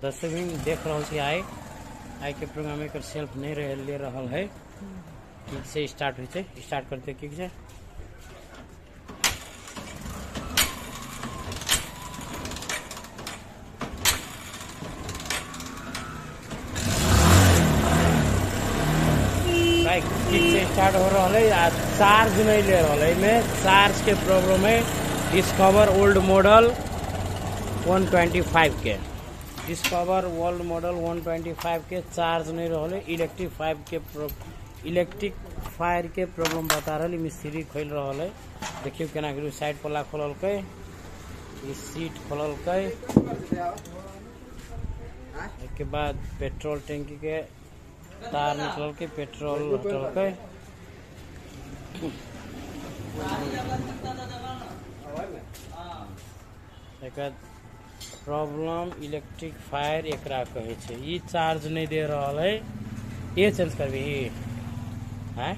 10 देख रहा छी आई के प्रोग्राम एक सेल्फ नहीं रहे ले रहा है। किक से स्टार्ट हो स्टार्ट करते किक से किक से स्टार्ट हो रहा है। चार्ज नहीं ले रहा है में चार्ज के प्रॉब्लम है। डिस्कवर ओल्ड मॉडल 125 के डिस्कवर ओल्ड मॉडल 125 के चार्ज नहीं रहा। इलेक्ट्रिक फायर के प्रॉब्लम बता रहा मिस्त्री खोल रहा है। देखियो केना करू साइड पल्ला खोलल के सीट खोलल के बाद पेट्रोल टंकी के तार निकल के पेट्रोल हटल के प्रॉब्लम इलेक्ट्रिक फायर एकरा कहे छे। ई चार्ज नहीं दे रहा है। ये चेंज करबी है।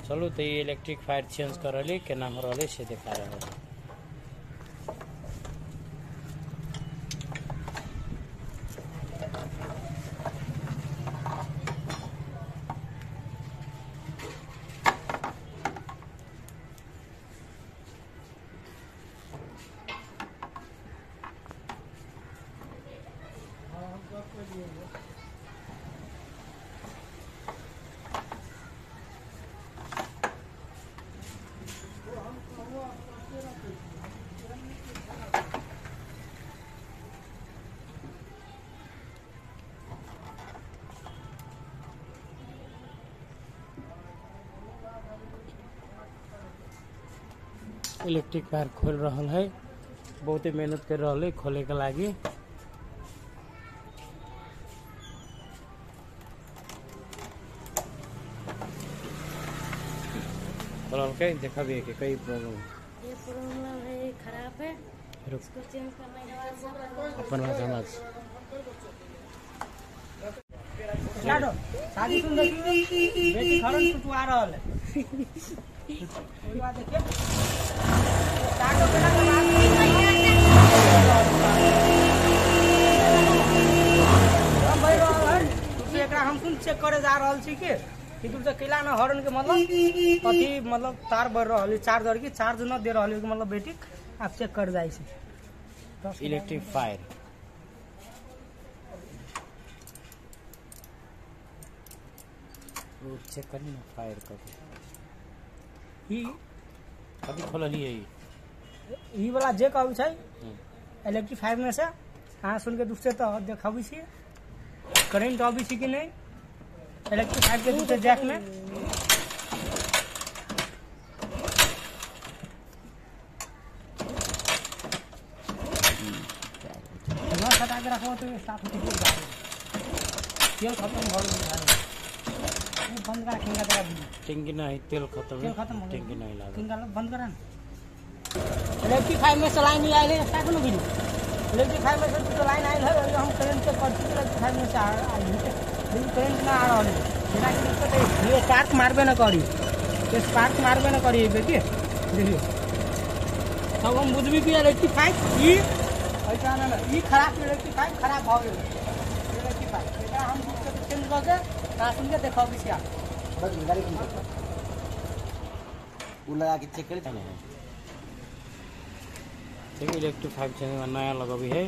चलू तो ये इलेक्ट्रिक फायर चेंज कर रही केना हो रहा से दिखा रहा है। इलेक्ट्रिक फायर खोल रहा है। बहुत ही मेहनत कर रहा है खोले के लागी। देखा भी है कि कई प्रॉब्लम ये प्रॉब्लम है खराब है। इसको चेंज करने के बाद अपन समझ लाडो शादी सुन देखी बेटी खरन टुटवा रहल है। कोई बात देखिए लाडो बेटा के बात हम भाई रहल है। तुसे एकरा हम सुन चेक करे जा रहल छी कि तुसे केला न हॉर्न के मतलब कथी मतलब तार बढ़ रहल है। चार्जर की चार्ज न दे रहल है मतलब बेटी आप चेक कर जाई छी इलेक्ट्रिक फायर चेक करी ना फायर कभी खोलली है। ई वाला जे कहू छै इलेक्ट्रिक फायर में से अहाँ सुन के दूसरे तो देखाबी छी करंट आबी छी कि नहीं। इलेक्ट्रिक फायर के दूसरे जैक में ना हटा के रखो तो साफ हो जाए। तेल खत्म हो गया बंद करा खिंगा तेरा टंकी नहीं तेल खत्म है। टंकी नहीं लगा खिंगा बंद करा। इलेक्ट्रिक फायर में से लाइन नहीं आई है start no video. Electric fire में से तो लाइन आई है हम करंट चेक कर चुके। इलेक्ट्रिक फायर में से आई है लेकिन करंट ना आ रहा है। जेना कि दिक्कत है ये स्पार्क मारबे ना करी। ये स्पार्क मारबे ना करी बेटी देखियो तब हम बुझबी कि इलेक्ट्रिक फायर ई ऐसा ना ई खराब इलेक्ट्रिक फायर खराब हो गेल। इलेक्ट्रिक फायर एकरा हम चेंज कर के सुन के देखो भी सिया बस गाड़ी को लगा के चेक कर चले हैं। देखिए इलेक्ट्रिक फायर चेंज नया लगा भी है।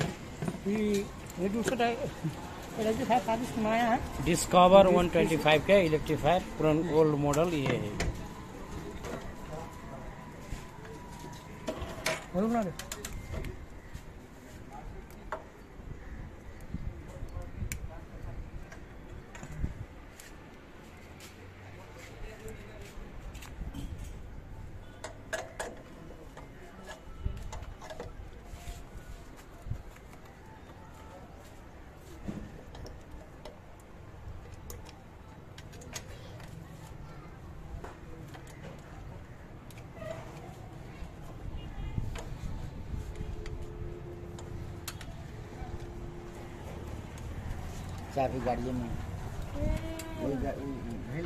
ये दूसरा इलेक्ट्रिक फायर सर्विस नया है। डिस्कवर 125 के इलेक्ट्रिक फायर पुराना ओल्ड मॉडल ये है। चाबी गाड़ी में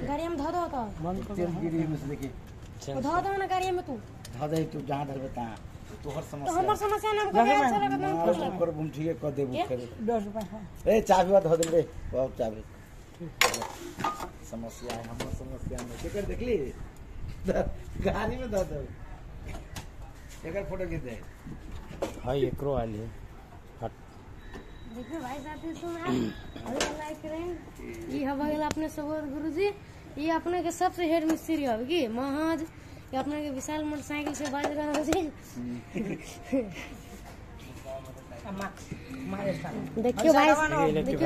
गाड़ी में धो दो तो तेल गिरी में से देखिए धो दो ना गाड़ी में तू धो दे तू जहाँ धर बता तोहर तो समस्या हमर समस्या नाम को अच्छा लगत ना मार कर बुम ठीक है कर देबू के? कर 10 रुपया हाँ ए चाबी बात हो दे रे बहुत चाबी समस्या है हमर समस्या में केकर देखली गाड़ी में दे दे एकर फोटो खींच दे हां एकरो आइल है हट देखिए भाई साथी सुन आप अरे लाइक करें ये हवा गेल अपने सबोर गुरुजी ये अपने के सबसे हेड मिस्त्री हवे की महाज ये अपने के विशाल मोटरसाइकिल से बाज रहा है देखिए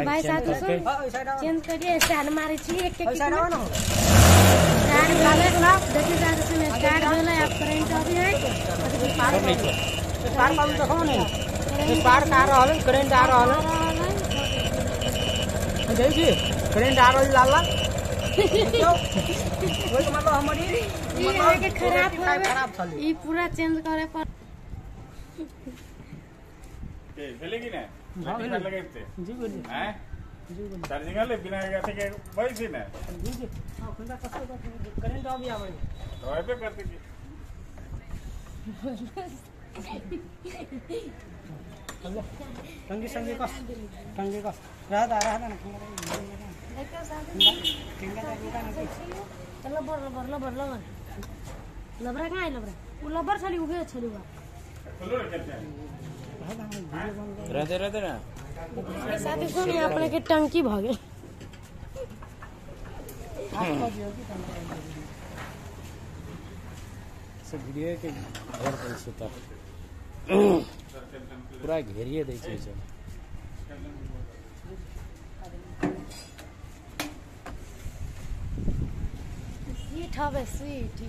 भाई साथी सुन चेंज करिए स्टार्ट मारे छी एक एक स्टार्ट वाले देखिए साथी सुन स्टार्ट वाला आप करंट अभी है पार पाऊ देखो नहीं पार आ रहा है करंट आ रहा है देखिए करंट आ रहा है लाल वो तो मतलब हमारी ये के खराब था ये पूरा चेंज करे पर ಬೆಳಿಗ್ಗೆ ಲಗೈತೆ जी बोलिए ಚಾರ್ಜಿಂಗ್ ಅಲ್ಲಿ ಬಿನ ಬಯಸಿನ जी जी हां खुदा कसो करंट अभी आवे ರೊಯ್ಬೆ करती संगी संगी का रहा ना देखो साथी किंगा का ना लबर लबरा कहाँ है लबरा वो लबर छली उगे छली हुआ रहते ना साथी सुन ये अपने के टंकी भागे सब गिरिए के घर पर सुता पूरा घेरिए दै छै सब सीट हवे सीट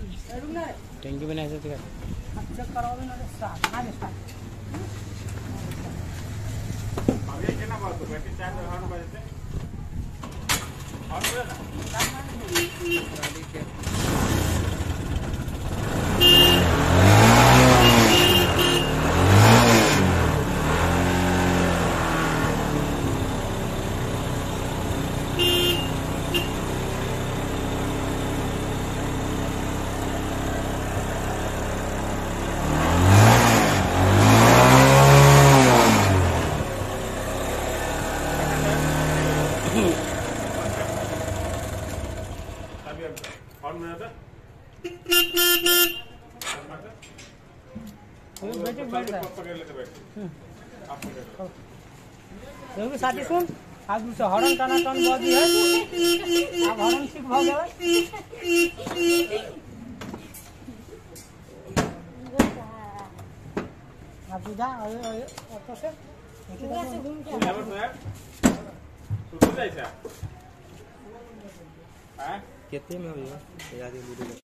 टंकी बना से चेक करावे ना स्टार्ट ना स्टार्ट अभी केना बात बैटरी चार्ज हर बजते और ना और में आता बैठ जा पकड़ लेते बैठ आप पकड़ लो तो भी साथी सुन आज से हरण टाना टन बजी है अब हरण सीख भ गेल अब जा ऑटो से घूम के लेबर तो है तू तो जाइसा हां केते में होइए